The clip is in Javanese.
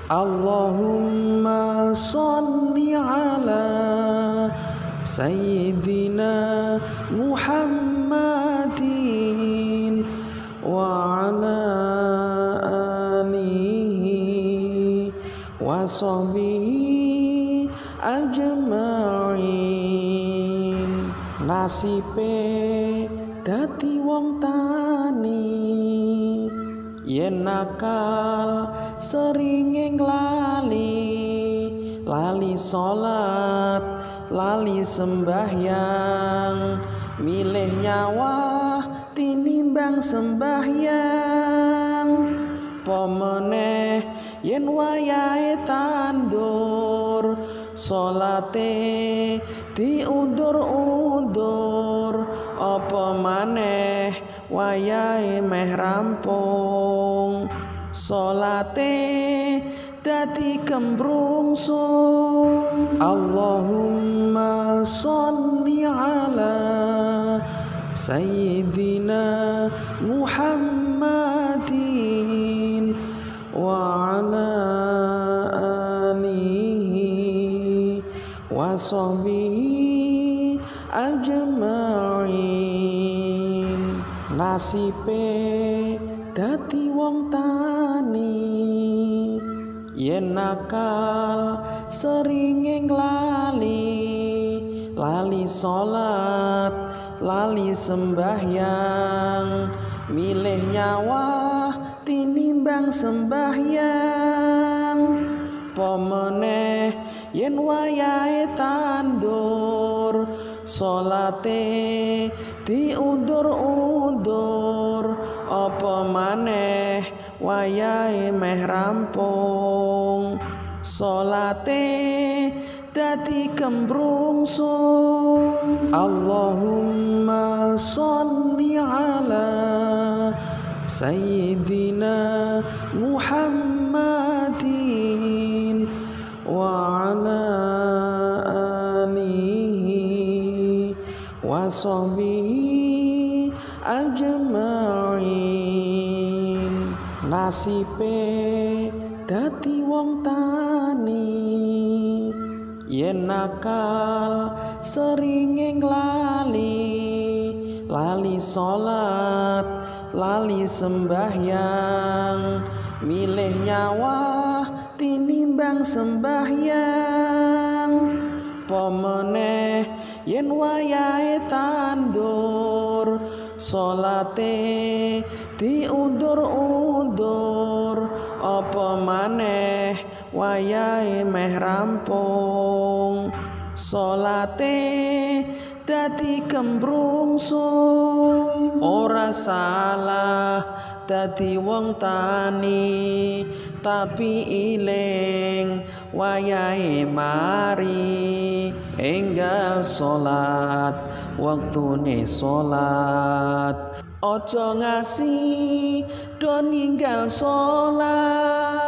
Allahumma sholli ala Sayyidina Muhammadin wa ala alihi wa sahbihi ajma'in. Nasibe dadi wong tani yen nakal sering lali salat, lali sembahyang, milih nyawa tinimbang sembahyang. Pemeneh yen wayahe tandur, salate diundur-undur, apa maneh wayahe meh rampung, salate dadi kembrungsung. Allahumma sholli ala Sayyidina Muhammadin wa ala alihi wa sahbihi ajma'in. Nasibe dadi wong tani yen nakal sering lali salat, lali sembahyang, milih nyawa tinimbang sembahyang. Pemeneh yen wayahe tandur, salate diundur-undur, apa maneh wayahe meh rampung, salate dadi kembrungsung. Allahumma sholli ala Sayyidina Muhammadin wa ala alihi wa sahbihi ajma'in. Nasibe dadi wong tani yen nakal sering lali salat, lali sembahyang, milih nyawa tinimbang sembahyang. Pemeneh yen wayahe tandur, salate diundur-undur, apa maneh wayahe meh rampung, salate dadi kembrungsung. Ora salah dadi wong tani, tapi iling wayahe mari enggal salat, wektune salat. Ojo ngasi do ninggal salat.